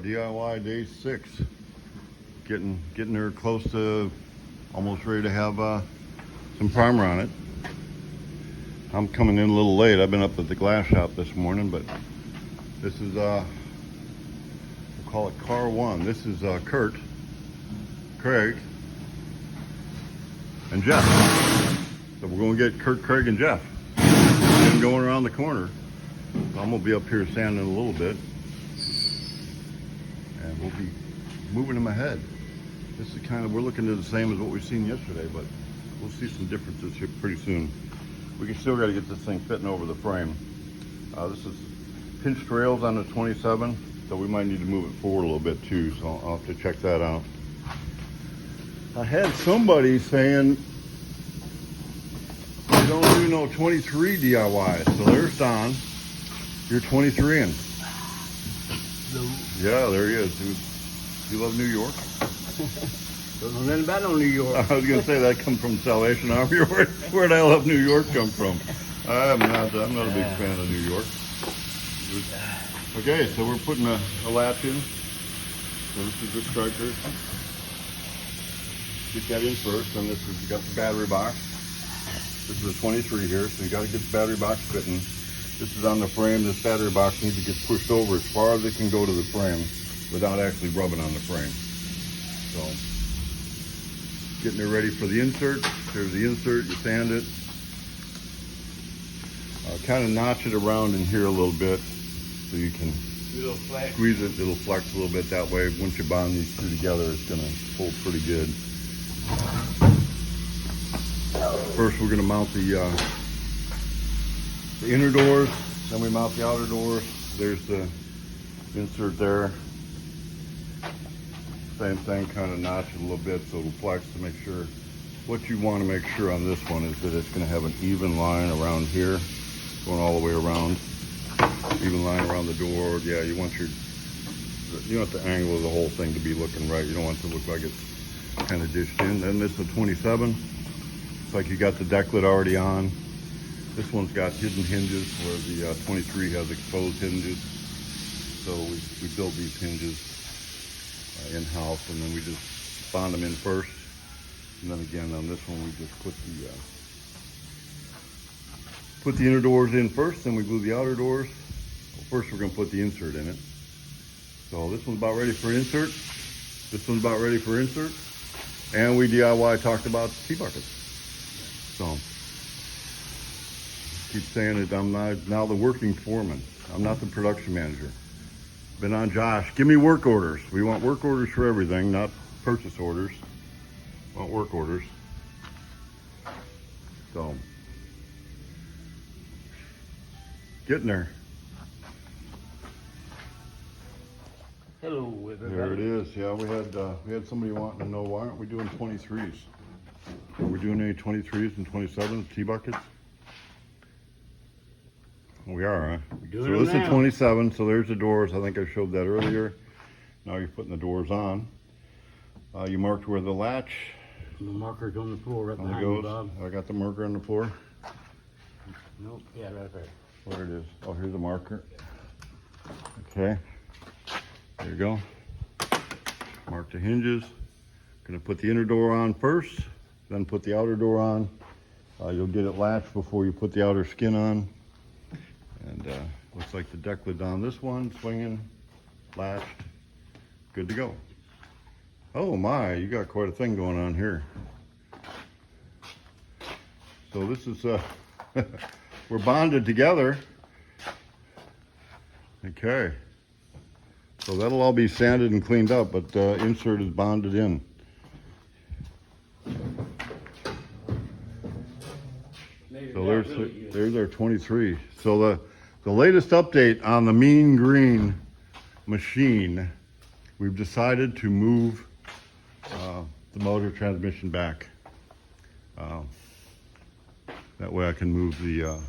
DIY day 6. Getting there close to almost ready to have some primer on it. I'm coming in a little late. I've been up at the glass shop this morning, but this is we'll call it car 1. This is Kurt, Craig, and Jeff. So we're going to get Kurt, Craig, and Jeff. Get them going around the corner. I'm going to be up here sanding a little bit, and we'll be moving them ahead. This is kind of, we're looking at the same as what we've seen yesterday, but we'll see some differences here pretty soon. We still got to get this thing fitting over the frame. This is pinched rails on the 27, so we might need to move it forward a little bit too, so I'll have to check that out. I had somebody saying you don't do no 23 DIY, so there's Don. You're 23ing. Yeah, there he is, dude. You love New York? Don't know nothing about no New York. I was going to say that comes from Salvation Army. Where the hell have New York come from? I'm not a big fan of New York. Okay, so we're putting a latch in. So this is the striker. Get that in first, and this is, you got the battery box. This is a 23 here, so you got to get the battery box fitting. This is on the frame. This battery box needs to get pushed over as far as it can go to the frame without actually rubbing on the frame. So, getting it ready for the insert. There's the insert, you sand it. Kind of notch it around in here a little bit so you can squeeze it. It'll flex a little bit that way. Once you bond these two together, it's going to hold pretty good. First, we're going to mount the inner doors, then we mount the outer doors. There's the insert there. Same thing, kind of notch it a little bit so it'll flex to make sure. What you want to make sure on this one is that it's going to have an even line around here, going all the way around. Even line around the door. Yeah, you want the angle of the whole thing to be looking right. You don't want it to look like it's kind of dished in. Then this is a 27. It's like you got the deck lid already on. This one's got hidden hinges where the 23 has exposed hinges. So we build these hinges in-house, and then we just bond them in first. And then again on this one we just put the inner doors in first, then we glue the outer doors. Well, first we're going to put the insert in it. So this one's about ready for insert. This one's about ready for insert. And we DIY talked about T-buckets. So keep saying it, I'm now the working foreman. I'm not the production manager. Been on Josh, give me work orders. We want work orders for everything, not purchase orders. We want work orders. So, getting there. Hello, everybody. There it is. Yeah, we had somebody wanting to know, why aren't we doing 23s? Are we doing any 23s and 27s, T-buckets? We are, huh? So this is 27, so there's the doors. I think I showed that earlier. Now you're putting the doors on. You marked where the latch. The marker's on the floor right behind you, Bob. I got the marker on the floor. Nope, yeah, right there. Where it is. Oh, here's the marker. Okay. There you go. Mark the hinges. Gonna put the inner door on first, then put the outer door on. You'll get it latched before you put the outer skin on. And looks like the deck lid on this one, swinging, latched, good to go. Oh my, you got quite a thing going on here. So this is, we're bonded together. Okay. So that'll all be sanded and cleaned up, but insert is bonded in. So there's our 23. So the latest update on the Mean Green machine, we've decided to move the motor transmission back. That way I can move the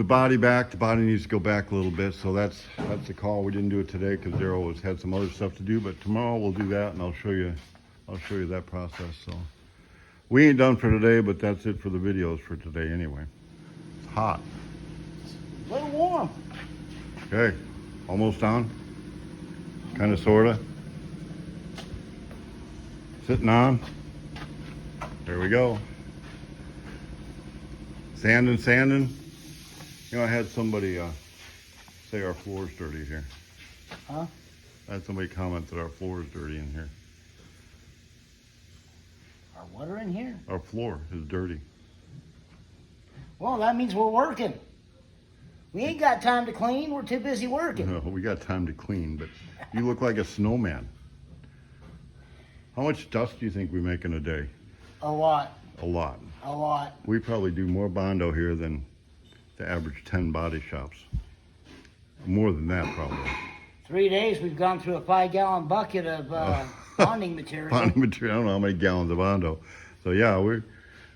body back. The body needs to go back a little bit, so that's the call. We didn't do it today because Daryl had some other stuff to do, but tomorrow we'll do that, and I'll show you that process. So we ain't done for today, but that's it for the videos for today anyway. It's hot. A little warm. Okay. Almost on? Kind of, sort of. Sitting on. There we go. Sanding, sanding. You know, I had somebody say our floor's dirty here. Huh? I had somebody comment that our floor is dirty in here. Our water in here? Our floor is dirty. Well, that means we're working. We ain't got time to clean. We're too busy working. No, we got time to clean, but you look like a snowman. How much dust do you think we make in a day? A lot. A lot. A lot. We probably do more Bondo here than the average 10 body shops. More than that, probably. 3 days we've gone through a 5-gallon bucket of bonding material. Bonding material. I don't know how many gallons of Bondo. So yeah,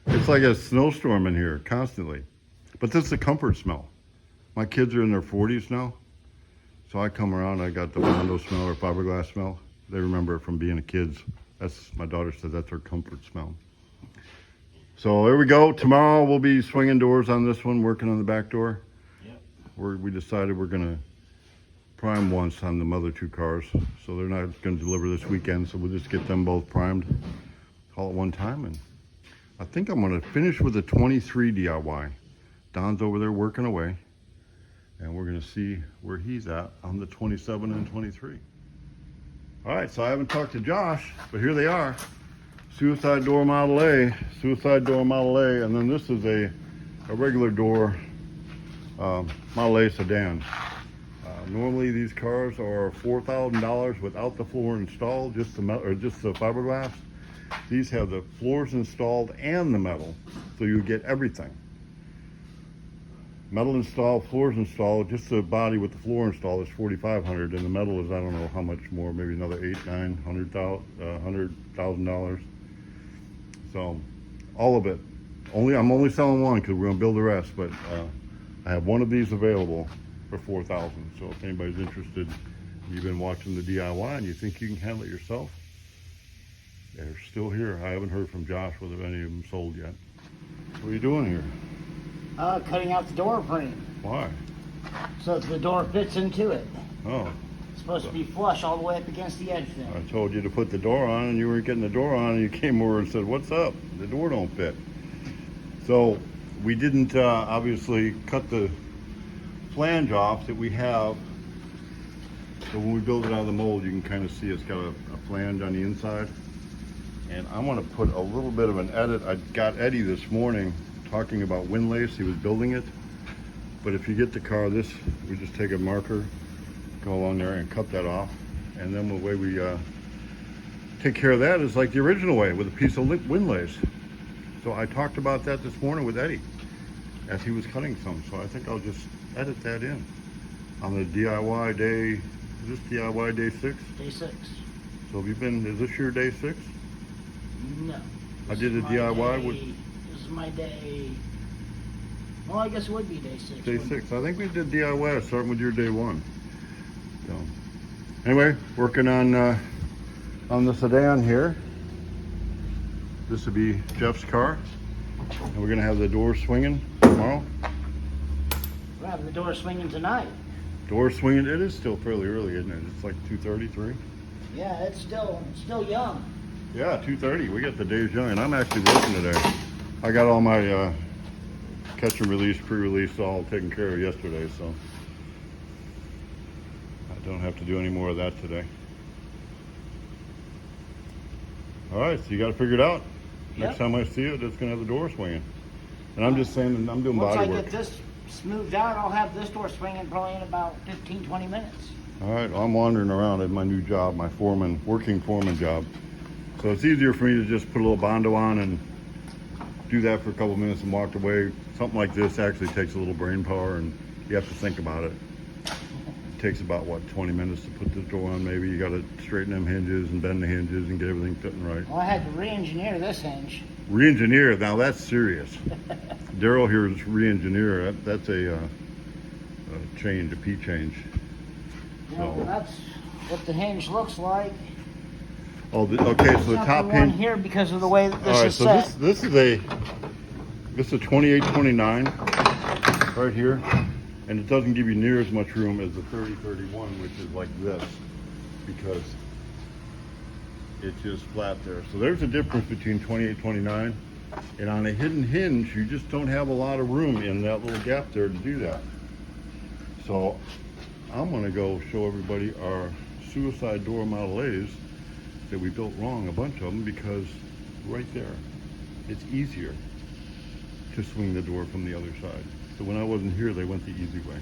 it's like a snowstorm in here constantly. But this is a comfort smell. My kids are in their 40s now. So I come around, I got the Bondo smell or fiberglass smell. They remember it from being a kids. That's, my daughter said that's her comfort smell. So there we go. Tomorrow we'll be swinging doors on this one, working on the back door. Yep. We decided we're gonna prime once on the other 2 cars. So they're not gonna deliver this weekend, so we'll just get them both primed all at one time. And I think I'm gonna finish with a 23 DIY. Don's over there working away. And we're gonna see where he's at on the 27 and 23. All right, so I haven't talked to Josh, but here they are. Suicide door Model A, suicide door Model A, and then this is a regular door Model A sedan. Normally these cars are $4,000 without the floor installed, just the fiberglass. These have the floors installed and the metal, so you get everything. Metal installed, floors installed, just the body with the floor installed is $4,500, and the metal is, I don't know how much more, maybe another $100,000. So, all of it. I'm only selling one because we're gonna build the rest, but I have one of these available for $4,000. So if anybody's interested, you've been watching the DIY and you think you can handle it yourself, they're still here. I haven't heard from Josh whether any of them sold yet. What are you doing here? Cutting out the door frame Why? so that the door fits into it. Oh, It's supposed to be flush all the way up against the edge there. I told you to put the door on and you weren't getting the door on and you came over and said, what's up? The door don't fit. So we didn't obviously cut the flange off that we have. So when we build it out of the mold, you can kind of see it's got a flange on the inside. And I'm gonna put a little bit of an edit. I got Eddie this morning talking about windlace. He was building it. But if you get the car, we just take a marker, go along there and cut that off. And then the way we take care of that is like the original way, with a piece of windlace. So I talked about that this morning with Eddie as he was cutting some. So I think I'll just edit that in on the DIY day. Is this DIY day 6? Day 6. So is this your day 6? No. I did a DIY with... This is my day... Well, I guess it would be day 6. Day 6. I think we did DIY starting with your day 1. So, anyway, working on the sedan here. This will be Jeff's car. And we're gonna have the door swinging tomorrow. We're having the door swinging tonight. Door swinging, it is still fairly early, isn't it? It's like 2:33. Yeah, it's still young. Yeah, 2:30. We got the days young, and I'm actually working today. I got all my catch and release, pre-release all taken care of yesterday, so I don't have to do any more of that today. All right, so you got it figured out. Next time I see it, it's gonna have the door swinging. And I'm just saying, I'm doing Once body I work. get this smoothed out, I'll have this door swinging probably in about 15-20 minutes. All right, well, I'm wandering around at my new job, my working foreman job. So it's easier for me to just put a little Bondo on and do that for a couple minutes and walk away. Something like this actually takes a little brain power and you have to think about it. It takes about, 20 minutes to put the door on maybe. You gotta straighten them hinges and bend the hinges and get everything fitting right. Well, I had to re-engineer this hinge. Re-engineer, now that's serious. Daryl here is re-engineer. That's a change, a P change. Well, So- that's what the hinge looks like. Oh, okay, so the Not top the one hinge. here because of the way that this All right, is so set. this is a 2829 right here, And it doesn't give you near as much room as the 3031, which is like this, because it's just flat there. So there's a difference between 2829, and on a hidden hinge, you just don't have a lot of room in that little gap there to do that. So I'm gonna go show everybody our suicide door Model A's that we built wrong, a bunch of them, because right there, it's easier to swing the door from the other side. So when I wasn't here, they went the easy way.